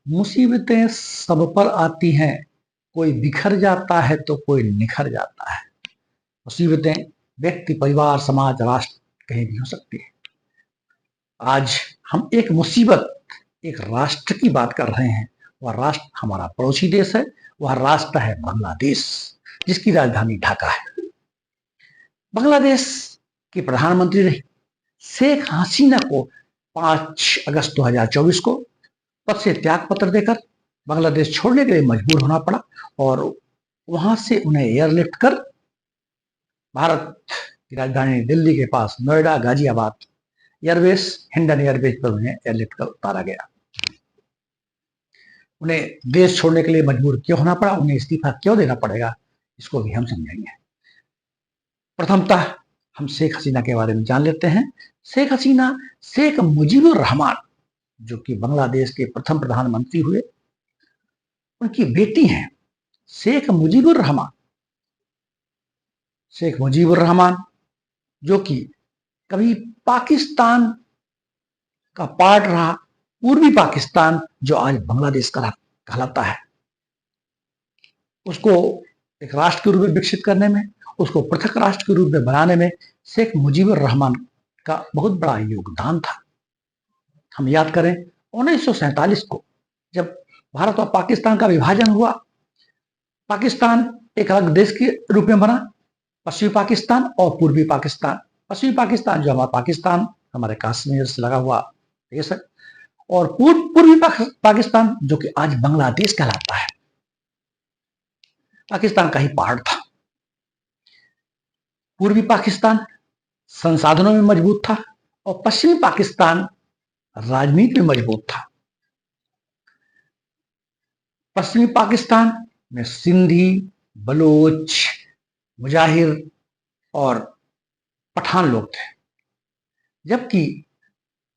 मुसीबतें सब पर आती हैं, कोई बिखर जाता है तो कोई निखर जाता है। मुसीबतें व्यक्ति, परिवार, समाज, राष्ट्र कहीं भी हो सकती है। आज हम एक मुसीबत, एक राष्ट्र की बात कर रहे हैं। वह राष्ट्र हमारा पड़ोसी देश है। वह राष्ट्र है बांग्लादेश, जिसकी राजधानी ढाका है। बांग्लादेश की प्रधानमंत्री रही शेख हसीना को 5 अगस्त 2024 को पद से त्याग पत्र देकर बांग्लादेश छोड़ने के लिए मजबूर होना पड़ा और वहां से उन्हें एयरलिफ्ट कर भारत की राजधानी दिल्ली के पास नोएडा गाजियाबाद एयरबेस, हिंडन एयरबेस पर उन्हें एयरलिफ्ट कर उतारा गया। उन्हें देश छोड़ने के लिए मजबूर क्यों होना पड़ा, उन्हें इस्तीफा क्यों देना पड़ेगा, इसको भी हम समझेंगे। प्रथमतः हम शेख हसीना के बारे में जान लेते हैं। शेख हसीना शेख मुजीबुर रहमान, जो कि बांग्लादेश के प्रथम प्रधानमंत्री हुए, उनकी बेटी हैं शेख मुजीबुर रहमान। शेख मुजीबुर रहमान जो कि कभी पाकिस्तान का पार्ट रहा, पूर्वी पाकिस्तान जो आज बांग्लादेश कहलाता है, उसको एक राष्ट्र के रूप में विकसित करने में, उसको पृथक राष्ट्र के रूप में बनाने में शेख मुजीबुर रहमान का बहुत बड़ा योगदान था। हम याद करें 1947 को जब भारत और पाकिस्तान का विभाजन हुआ, पाकिस्तान एक अलग देश के रूप में बना, पश्चिमी पाकिस्तान और पूर्वी पाकिस्तान। पश्चिमी पाकिस्तान जो हमारा पाकिस्तान, हमारे कश्मीर से लगा हुआ देश है, और पूर्वी पाकिस्तान जो कि आज बांग्लादेश कहलाता है, पाकिस्तान का ही पार्ट था। पूर्वी पाकिस्तान संसाधनों में मजबूत था और पश्चिमी पाकिस्तान राजनीति में मजबूत था। पश्चिमी पाकिस्तान में सिंधी, बलोच, मुजाहिर और पठान लोग थे, जबकि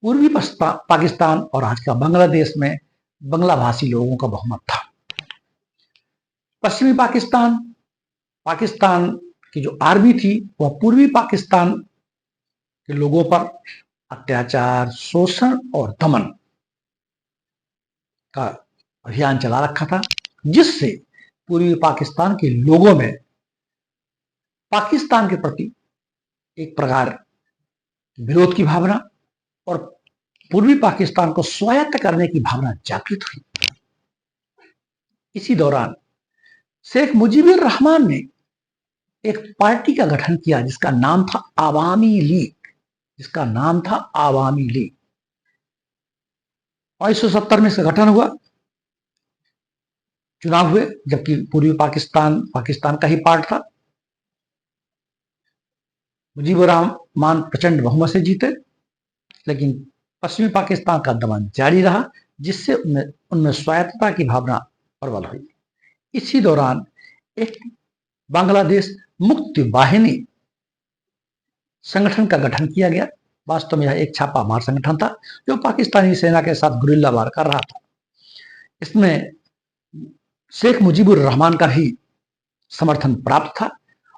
पूर्वी पाकिस्तान और आज का बांग्लादेश में बंगला भाषी लोगों का बहुमत था। पश्चिमी पाकिस्तान, पाकिस्तान की जो आर्मी थी, वह पूर्वी पाकिस्तान के लोगों पर अत्याचार, शोषण और दमन का अभियान चला रखा था, जिससे पूर्वी पाकिस्तान के लोगों में पाकिस्तान के प्रति एक प्रकार विरोध की भावना और पूर्वी पाकिस्तान को स्वायत्त करने की भावना जागृत हुई। इसी दौरान शेख मुजीबुर रहमान ने एक पार्टी का गठन किया जिसका नाम था आवामी लीग। 1970 में इसका गठन हुआ, चुनाव हुए, जबकि पूर्वी पाकिस्तान का ही पार्ट था। मुजीबुर रहमान प्रचंड बहुमत से जीते, लेकिन पश्चिमी पाकिस्तान का दमन जारी रहा, जिससे उनमें स्वायत्तता की भावना प्रबल हुई। इसी दौरान एक बांग्लादेश मुक्ति वाहिनी संगठन का गठन किया गया। वास्तव में यह एक छापा मार संगठन था जो पाकिस्तानी सेना के साथ गुरिल्ला वार कर रहा था। इसमें शेख मुजीबुर रहमान का भी समर्थन प्राप्त था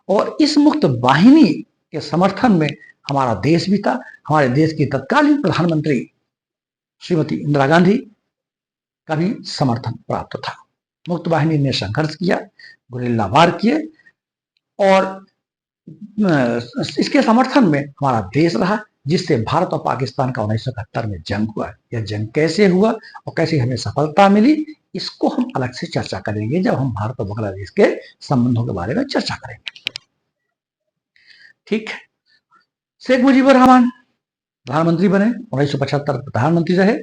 और इस मुक्त वाहिनी के समर्थन में हमारा देश भी था। हमारे देश की तत्कालीन प्रधानमंत्री श्रीमती इंदिरा गांधी का भी समर्थन प्राप्त था। मुक्त वाहिनी ने संघर्ष किया, गुरिल्ला वार किए और इसके समर्थन में हमारा देश रहा, जिससे भारत और पाकिस्तान का 1971 में जंग हुआ। यह जंग कैसे हुआ और कैसे हमें सफलता मिली, इसको हम अलग से चर्चा करेंगे जब हम भारत और बांग्लादेश के संबंधों के बारे में चर्चा करेंगे। ठीक है, शेख मुजीबुर रहमान प्रधानमंत्री बने, 1975 प्रधानमंत्री रहे।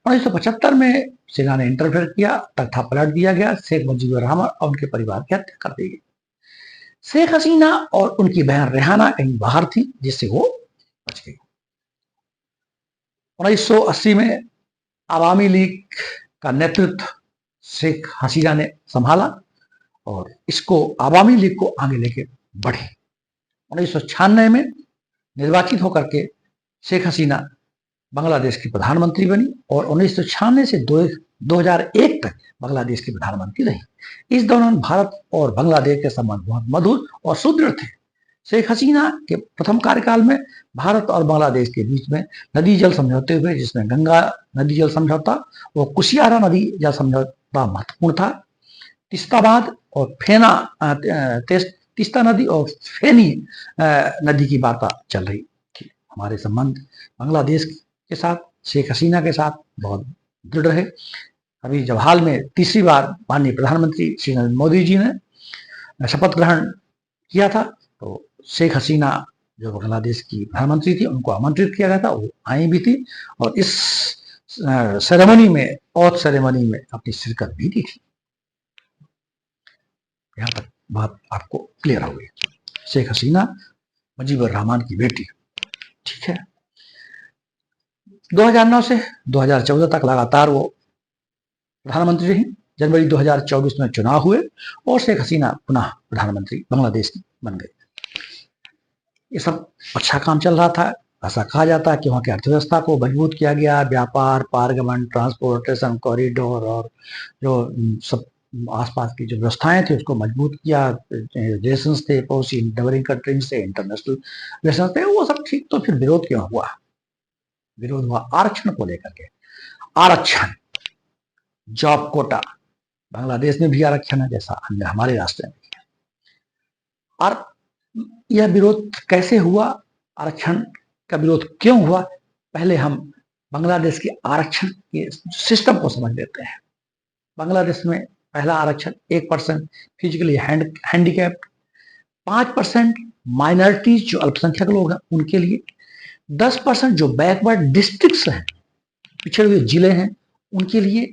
1975 में सेना ने इंटरफेयर किया, तख्ता पलट दिया गया, शेख मुजीबुर रहमान और उनके परिवार की हत्या कर दी गई। शेख हसीना और उनकी बहन रेहाना कहीं बाहर थी, जिससे वो बच गई। 1980 में आवामी लीग का नेतृत्व शेख हसीना ने संभाला और इसको आवामी लीग को आगे लेके बढ़े। 1996 में निर्वाचित होकर के शेख हसीना बांग्लादेश की प्रधानमंत्री बनी और 1996 से 2001 तक बांग्लादेश की प्रधानमंत्री रही। इस दौरान भारत और बांग्लादेश के संबंध बहुत मधुर और सुदृढ़ थे। शेख हसीना के प्रथम कार्यकाल में भारत और बांग्लादेश के बीच में नदी जल समझौते हुए, जिसमें गंगा नदी जल समझौता और कुशियारा नदी जल समझौता महत्वपूर्ण था। तीस्ता बांध और तीस्ता नदी और फेनी नदी की वार्ता चल रही थी। हमारे संबंध बांग्लादेश के साथ, शेख हसीना के साथ बहुत दृढ़ रहे। अभी जब हाल में तीसरी बार माननीय प्रधानमंत्री श्री नरेंद्र मोदी जी ने शपथ ग्रहण किया था, तो शेख हसीना जो बांग्लादेश की प्रधानमंत्री थी, उनको आमंत्रित किया गया था, वो आई भी थी और इस सेरेमनी में, ऑथ सेरेमनी में अपनी शिरकत भी दी थी। यहाँ तक बात आपको क्लियर हो गई। शेख हसीना मुजीबुर रहमान की बेटी, ठीक है। 2009 से 2014 तक लगातार वो प्रधानमंत्री रही। जनवरी 2024 में चुनाव हुए और शेख हसीना पुनः प्रधानमंत्री बांग्लादेश की बन गई। ये सब अच्छा काम चल रहा था। ऐसा कहा जाता है कि वहाँ की अर्थव्यवस्था को मजबूत किया गया, व्यापार, पारगमन, ट्रांसपोर्टेशन कॉरिडोर और जो सब आसपास की जो व्यवस्थाएं थी उसको मजबूत किया। रिलेशंस थे पड़ोसी नेबरिंग कंट्रीज से, इंटरनेशनल रिलेशंस थे, वो सब ठीक। तो फिर विरोध क्यों हुआ? विरोध हुआ आरक्षण को लेकर के। आरक्षण, जॉब कोटा, बांग्लादेश में भी आरक्षण है जैसा हमारे राष्ट्र में भी है। और यह विरोध कैसे हुआ? आरक्षण का विरोध क्यों हुआ? पहले हम बांग्लादेश के आरक्षण के सिस्टम को समझ लेते हैं। बांग्लादेश में पहला आरक्षण 1% फिजिकली हैंडीकैप्ड, 5% माइनॉरिटीज जो अल्पसंख्यक लोग हैं उनके लिए, 10% जो बैकवर्ड डिस्ट्रिक्ट्स हैं, पिछड़े हुए जिले हैं, उनके लिए,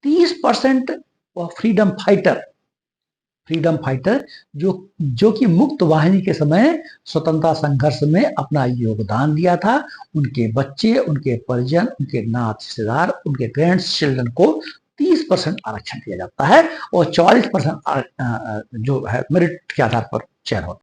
30% फ्रीडम फाइटर जो कि मुक्त वाहिनी के समय स्वतंत्रता संघर्ष में अपना योगदान दिया था, उनके बच्चे, उनके परिजन, उनके नात रिश्तेदार, उनके ग्रैंड चिल्ड्रन को 30% आरक्षण दिया जाता है और 44% जो है मेरिट के आधार पर चयन होता है।